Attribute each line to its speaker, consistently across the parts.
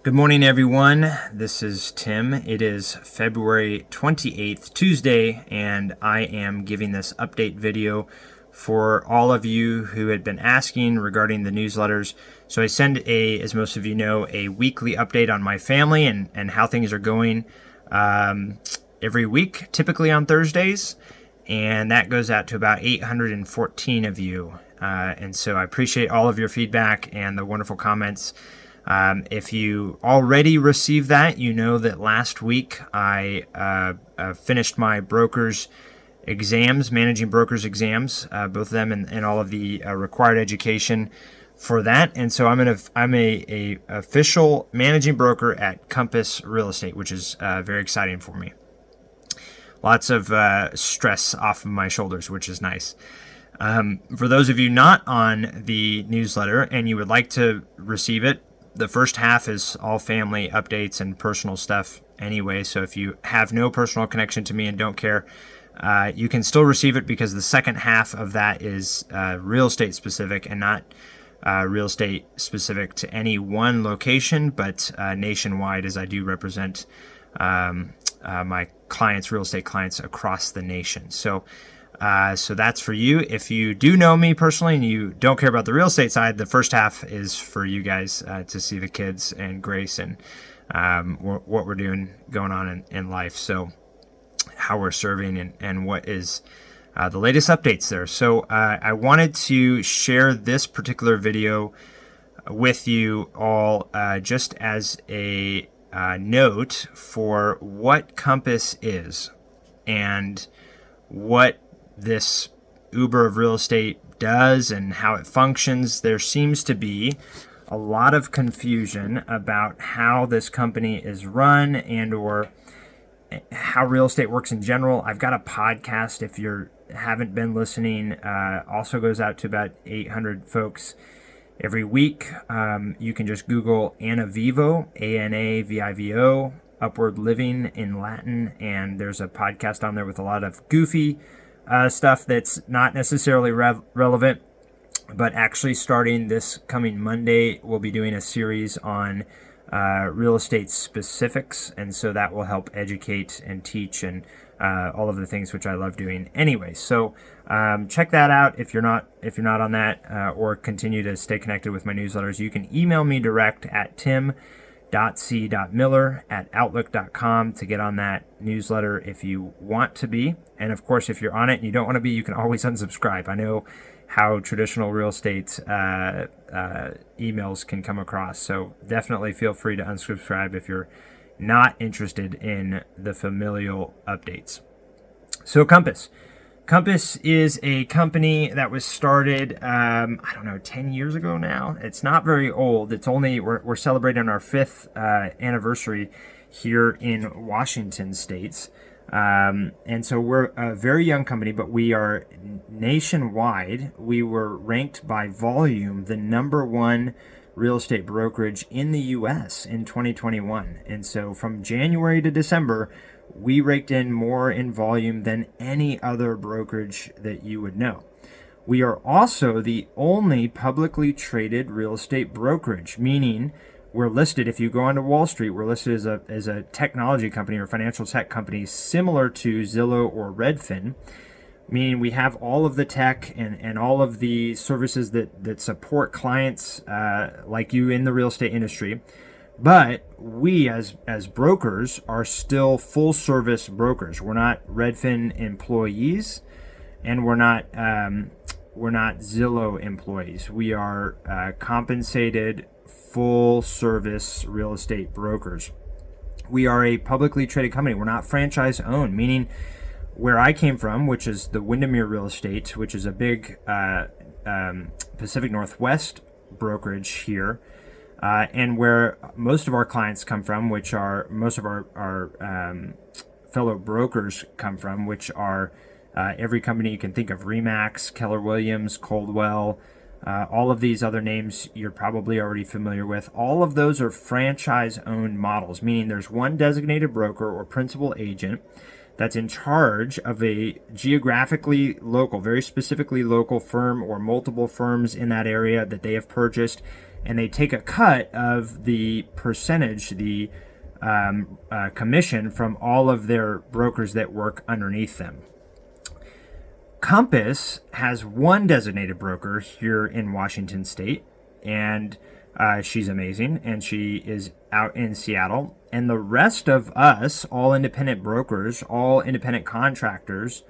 Speaker 1: Good morning, everyone. This is Tim. It is February 28th, Tuesday, and I am giving this update video for all of you who had been asking regarding the newsletters. So I send as most of you know, a weekly update on my family and how things are going every week, typically on Thursdays, and that goes out to about 814 of you. And so I appreciate all of your feedback and the wonderful comments. If you already received that, you know that last week I finished my broker's exams, managing broker's exams, both of them and all of the required education for that. And so I'm a official managing broker at Compass Real Estate, which is very exciting for me. Lots of stress off of my shoulders, which is nice. For those of you not on the newsletter and you would like to receive it, the first half is all family updates and personal stuff anyway, so if you have no personal connection to me and don't care, you can still receive it, because the second half of that is real estate specific and not real estate specific to any one location, but nationwide, as I do represent my clients, real estate clients across the nation. So that's for you. If you do know me personally and you don't care about the real estate side, the first half is for you guys to see the kids and Grace and what we're doing going on in life. So how we're serving and what is the latest updates there. So I wanted to share this particular video with you all just as a note for what Compass is and what this Uber of real estate does and how it functions. There seems to be a lot of confusion about how this company is run and or how real estate works in general. I've got a podcast, if you haven't been listening, also goes out to about 800 folks every week. You can just Google Anavivo, Anavivo, Upward Living in Latin, and there's a podcast on there with a lot of goofy stuff that's not necessarily relevant, but actually starting this coming Monday, we'll be doing a series on real estate specifics, and so that will help educate and teach and all of the things which I love doing anyway. So check that out if you're not on that, or continue to stay connected with my newsletters. You can email me direct at Tim.C.Miller@outlook.com to get on that newsletter if you want to be. And of course, if you're on it and you don't want to be, you can always unsubscribe. I know how traditional real estate emails can come across, so definitely feel free to unsubscribe if you're not interested in the familial updates. So Compass is a company that was started, 10 years ago now. It's not very old. It's only, we're celebrating our 5th anniversary here in Washington States. And so we're a very young company, but we are nationwide. We were ranked by volume the #1 real estate brokerage in the U.S. in 2021. And so from January to December, we raked in more in volume than any other brokerage that you would know. We are also the only publicly traded real estate brokerage, meaning we're listed, if you go onto Wall Street, we're listed as a technology company or financial tech company similar to Zillow or Redfin, meaning we have all of the tech and all of the services that support clients like you in the real estate industry. But we as brokers are still full service brokers. We're not Redfin employees, and we're not Zillow employees. We are compensated full service real estate brokers. We are a publicly traded company. We're not franchise owned, meaning where I came from, which is the Windermere Real Estate, which is a big Pacific Northwest brokerage here, and where most of our clients come from, which are most of our fellow brokers come from, which are every company you can think of: Remax, Keller Williams, Coldwell, all of these other names you're probably already familiar with. All of those are franchise-owned models, meaning there's one designated broker or principal agent that's in charge of a geographically local, very specifically local firm or multiple firms in that area that they have purchased, and they take a cut of the percentage, the commission from all of their brokers that work underneath them. Compass has one designated broker here in Washington State, and she's amazing, and she is out in Seattle. And the rest of us, all independent brokers, all independent contractors,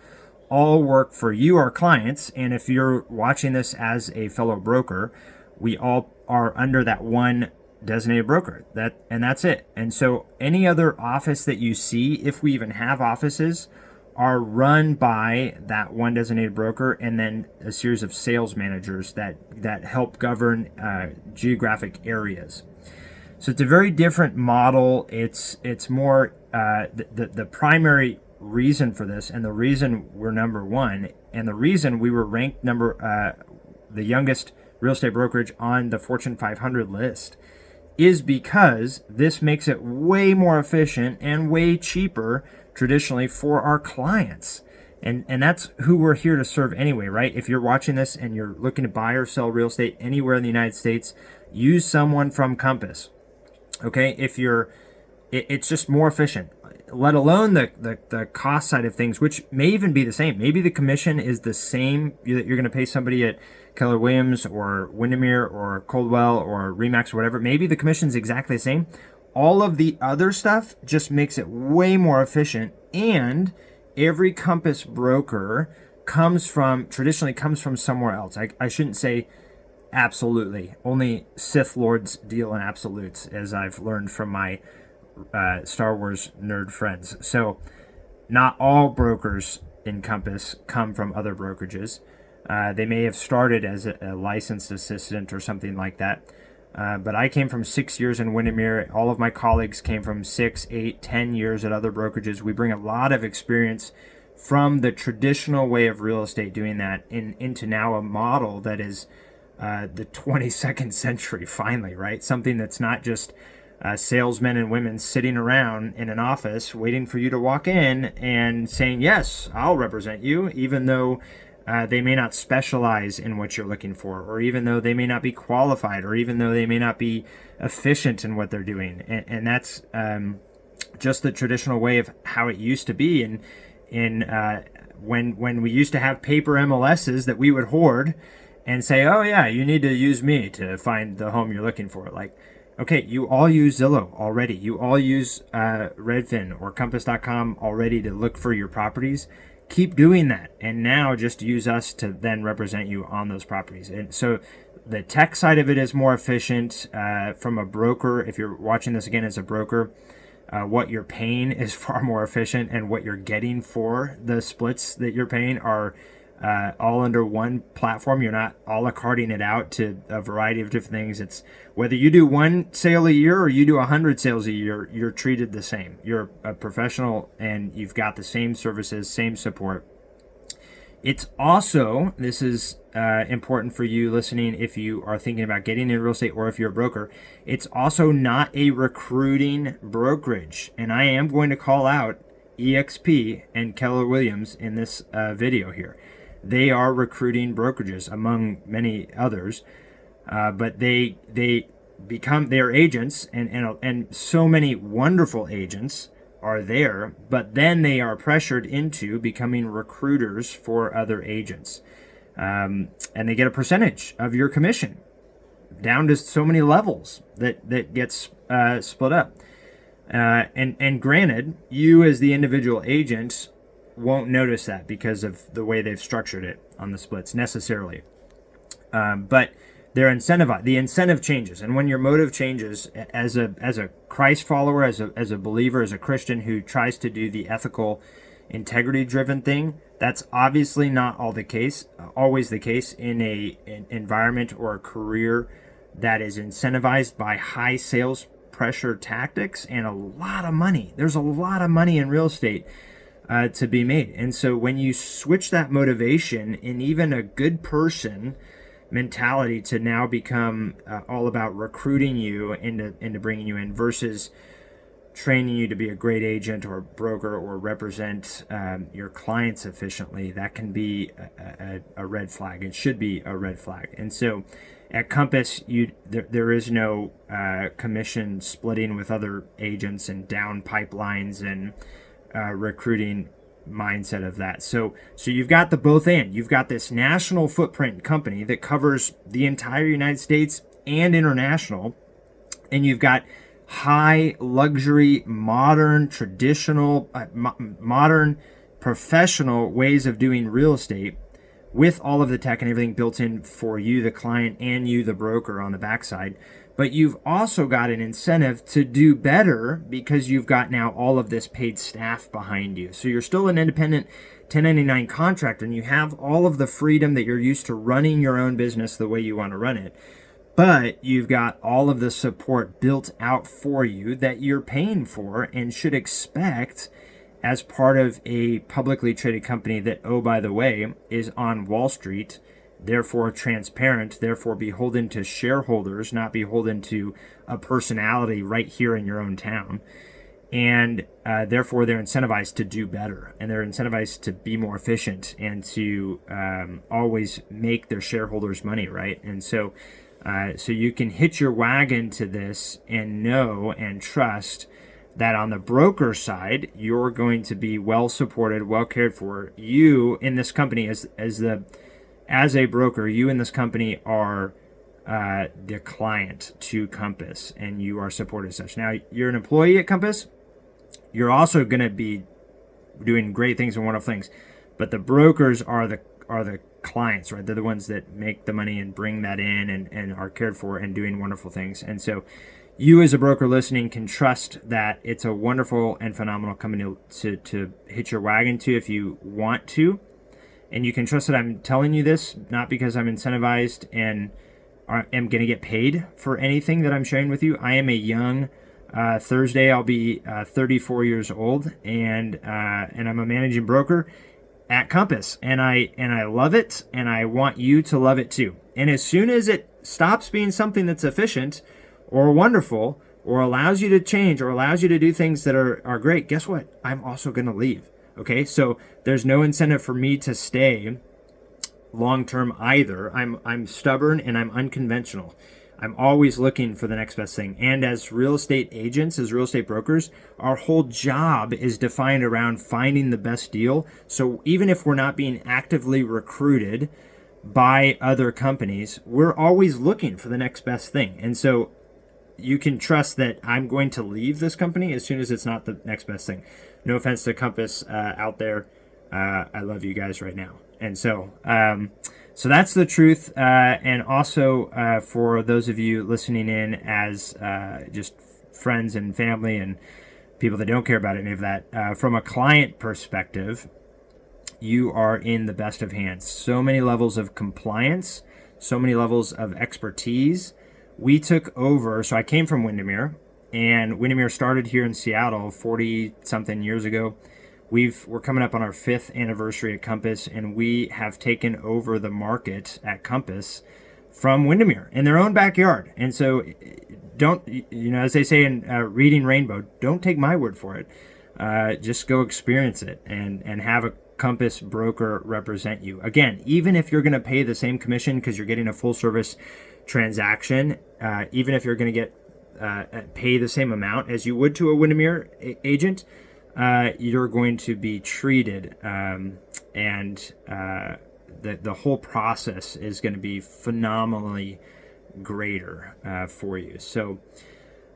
Speaker 1: all work for you, our clients. And if you're watching this as a fellow broker, we all are under that one designated broker. That's it. And so any other office that you see, if we even have offices, are run by that one designated broker, and then a series of sales managers that help govern geographic areas. So it's a very different model. It's more the primary reason for this, and the reason we're number one, and the reason we were ranked the youngest real estate brokerage on the Fortune 500 list, is because this makes it way more efficient and way cheaper traditionally for our clients. And that's who we're here to serve anyway, right? If you're watching this and you're looking to buy or sell real estate anywhere in the United States, use someone from Compass. Okay, it's just more efficient, let alone the cost side of things, which may even be the same. Maybe the commission is the same that you're going to pay somebody at Keller Williams or Windermere or Coldwell or Remax or whatever. Maybe the commission's exactly the same. All of the other stuff just makes it way more efficient, and every Compass broker traditionally comes from somewhere else. I shouldn't say absolutely. Only Sith Lords deal in absolutes, as I've learned from my Star Wars nerd friends. So not all brokers in Compass come from other brokerages. They may have started as a licensed assistant or something like that. But I came from 6 years in Windermere. All of my colleagues came from 6, 8, 10 years at other brokerages. We bring a lot of experience from the traditional way of real estate doing that into now a model that is the 22nd century, finally, right? Something that's not just salesmen and women sitting around in an office waiting for you to walk in and saying, yes, I'll represent you, even though they may not specialize in what you're looking for, or even though they may not be qualified, or even though they may not be efficient in what they're doing. And that's just the traditional way of how it used to be. And when we used to have paper MLSs that we would hoard and say, oh yeah, you need to use me to find the home you're looking for. Like, okay, you all use Zillow already. You all use Redfin or Compass.com already to look for your properties. Keep doing that, and now just use us to then represent you on those properties. And so the tech side of it is more efficient. From a broker, if you're watching this again as a broker, what you're paying is far more efficient, and what you're getting for the splits that you're paying are all under one platform. You're not a la carting it out to a variety of different things. It's whether you do one sale a year or you do 100 sales a year, you're treated the same. You're a professional and you've got the same services, same support. It's also, this is important for you listening if you are thinking about getting into real estate or if you're a broker, it's also not a recruiting brokerage. And I am going to call out EXP and Keller Williams in this video here. They are recruiting brokerages among many others, but they become their agents, and so many wonderful agents are there, but then they are pressured into becoming recruiters for other agents, and they get a percentage of your commission down to so many levels that gets split up. And granted, you as the individual agent won't notice that because of the way they've structured it on the splits necessarily. But they're incentivized. The incentive changes, and when your motive changes, as a Christ follower, as a believer, as a Christian who tries to do the ethical, integrity-driven thing, that's obviously not always the case in an environment or a career that is incentivized by high sales pressure tactics and a lot of money. There's a lot of money in real estate to be made. And so when you switch that motivation in even a good person mentality to now become all about recruiting you into bringing you in versus training you to be a great agent or broker or represent your clients efficiently, that can be a red flag. It should be a red flag. And so At Compass, there is no commission splitting with other agents and down pipelines and recruiting mindset of that. So you've got the both and. You've got this national footprint company that covers the entire United States and international, and you've got high luxury, modern, traditional, modern, professional ways of doing real estate with all of the tech and everything built in for you, the client, and you, the broker, on the backside. But you've also got an incentive to do better because you've got now all of this paid staff behind you. So you're still an independent 1099 contractor, and you have all of the freedom that you're used to running your own business the way you want to run it. But you've got all of the support built out for you that you're paying for and should expect as part of a publicly traded company that, oh, by the way, is on Wall Street, therefore transparent, therefore beholden to shareholders, not beholden to a personality right here in your own town. And therefore, they're incentivized to do better, and they're incentivized to be more efficient and to always make their shareholders money, right? And so you can hitch your wagon to this and know and trust that on the broker side, you're going to be well supported, well cared for. You in this company, as a broker, you in this company are the client to Compass, and you are supported as such. Now, you're an employee at Compass. You're also going to be doing great things and wonderful things, but the brokers are the clients, right? They're the ones that make the money and bring that in and are cared for and doing wonderful things. And so you as a broker listening can trust that it's a wonderful and phenomenal company to hitch your wagon to if you want to. And you can trust that I'm telling you this, not because I'm incentivized and am going to get paid for anything that I'm sharing with you. I am a young, Thursday I'll be 34 years old, and I'm a managing broker at Compass, and I love it, and I want you to love it too. And as soon as it stops being something that's efficient or wonderful or allows you to change or allows you to do things that are great, guess what? I'm also going to leave. Okay, so there's no incentive for me to stay long term either. I'm stubborn and I'm unconventional. I'm always looking for the next best thing. And as real estate agents, as real estate brokers, our whole job is defined around finding the best deal. So even if we're not being actively recruited by other companies, we're always looking for the next best thing. And so you can trust that I'm going to leave this company as soon as it's not the next best thing. No offense to Compass out there. I love you guys right now. And so that's the truth. And also for those of you listening in as just friends and family and people that don't care about any of that, from a client perspective, you are in the best of hands. So many levels of compliance, so many levels of expertise. We took over, so I came from Windermere, and Windermere started here in Seattle 40-something years ago. We're coming up on our 5th anniversary at Compass, and we have taken over the market at Compass from Windermere in their own backyard. And so don't, as they say in Reading Rainbow, don't take my word for it. Just go experience it and have a Compass broker represent you. Again, even if you're going to pay the same commission because you're getting a full service transaction, even if you're going to get pay the same amount as you would to a Windermere agent, you're going to be treated and the whole process is going to be phenomenally greater for you. So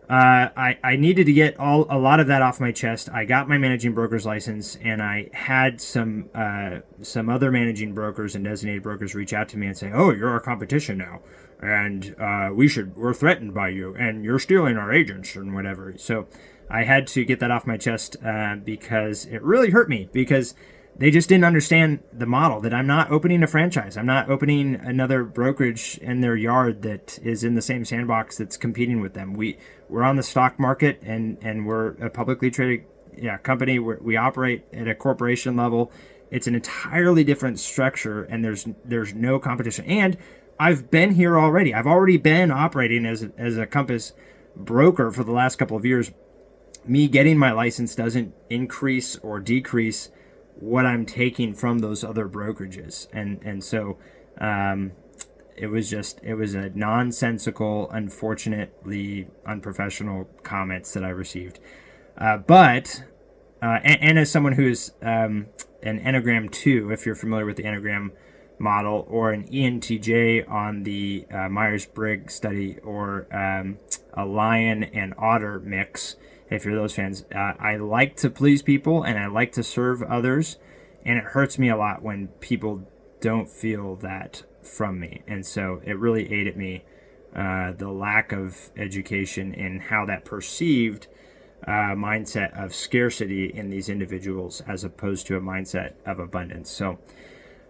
Speaker 1: I needed to get a lot of that off my chest. I got my managing broker's license, and I had some other managing brokers and designated brokers reach out to me and say, "Oh, you're our competition now, and we're threatened by you, and you're stealing our agents and whatever." So I had to get that off my chest because it really hurt me, because they just didn't understand the model, that I'm not opening a franchise. I'm not opening another brokerage in their yard that is in the same sandbox that's competing with them. We're on the stock market, and we're a publicly traded company. We operate at a corporation level. It's an entirely different structure, and there's no competition. And I've been here already. I've already been operating as a Compass broker for the last couple of years. Me getting my license doesn't increase or decrease what I'm taking from those other brokerages. And so it was a nonsensical, unfortunately unprofessional comments that I received. And as someone who's an Enneagram 2, if you're familiar with the Enneagram model, or an ENTJ on the Myers-Briggs study, or a lion and otter mix, if you're those fans, I like to please people and I like to serve others, and it hurts me a lot when people don't feel that from me. And so it really ate at me, the lack of education in how that perceived mindset of scarcity in these individuals as opposed to a mindset of abundance. So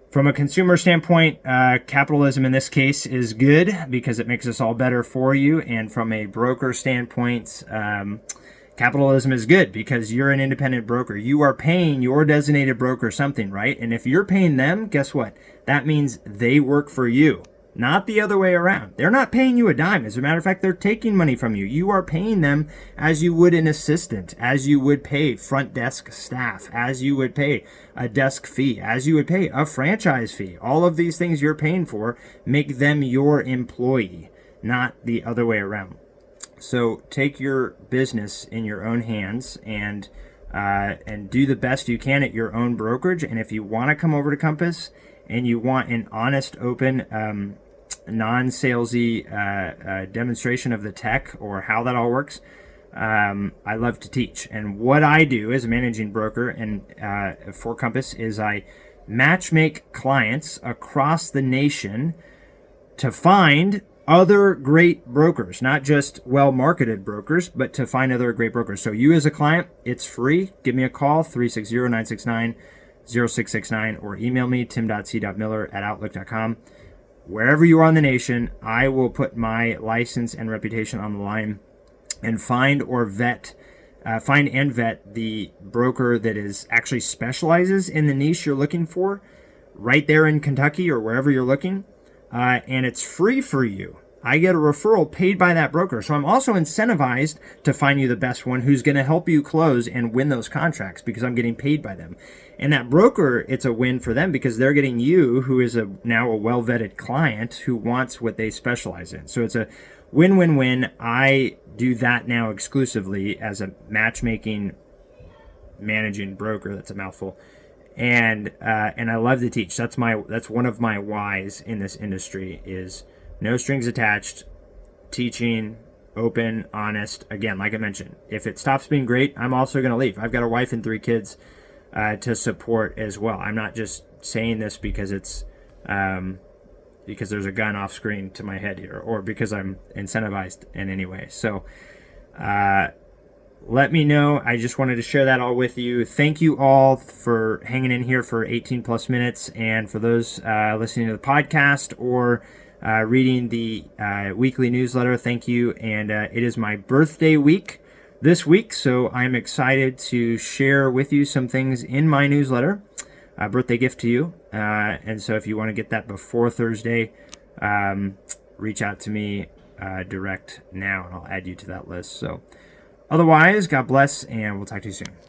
Speaker 1: from a consumer standpoint, capitalism in this case is good because it makes us all better for you. And from a broker standpoint, capitalism is good because you're an independent broker. You are paying your designated broker something, right? And if you're paying them, guess what? That means they work for you, not the other way around. They're not paying you a dime. As a matter of fact, they're taking money from you. You are paying them as you would an assistant, as you would pay front desk staff, as you would pay a desk fee, as you would pay a franchise fee. All of these things you're paying for make them your employee, not the other way around. So take your business in your own hands and do the best you can at your own brokerage. And if you want to come over to Compass and you want an honest, open, non-salesy demonstration of the tech or how that all works, I love to teach. And what I do as a managing broker and for Compass is I matchmake clients across the nation to find other great brokers, not just well-marketed brokers, but to find other great brokers. So you as a client, it's free. Give me a call, 360-969-0669, or email me, tim.c.miller@outlook.com. Wherever you are in the nation, I will put my license and reputation on the line and find and vet the broker that is actually specializes in the niche you're looking for right there in Kentucky or wherever you're looking. And it's free for you. I get a referral paid by that broker. So I'm also incentivized to find you the best one who's going to help you close and win those contracts because I'm getting paid by them. And that broker, it's a win for them because they're getting you, who is now a well-vetted client who wants what they specialize in. So it's a win-win-win. I do that now exclusively as a matchmaking managing broker. That's a mouthful. And I love to teach. That's one of my whys in this industry is no strings attached, teaching, open, honest. Again, like I mentioned, if it stops being great, I'm also going to leave. I've got a wife and 3 kids to support as well. I'm not just saying this because it's because there's a gun off screen to my head here, or because I'm incentivized in any way. So let me know. I just wanted to share that all with you. Thank you all for hanging in here for 18 plus minutes. And for those listening to the podcast or reading the weekly newsletter, thank you. And it is my birthday week this week, so I'm excited to share with you some things in my newsletter. A birthday gift to you. And so if you want to get that before Thursday, reach out to me direct now, and I'll add you to that list. So otherwise, God bless, and we'll talk to you soon.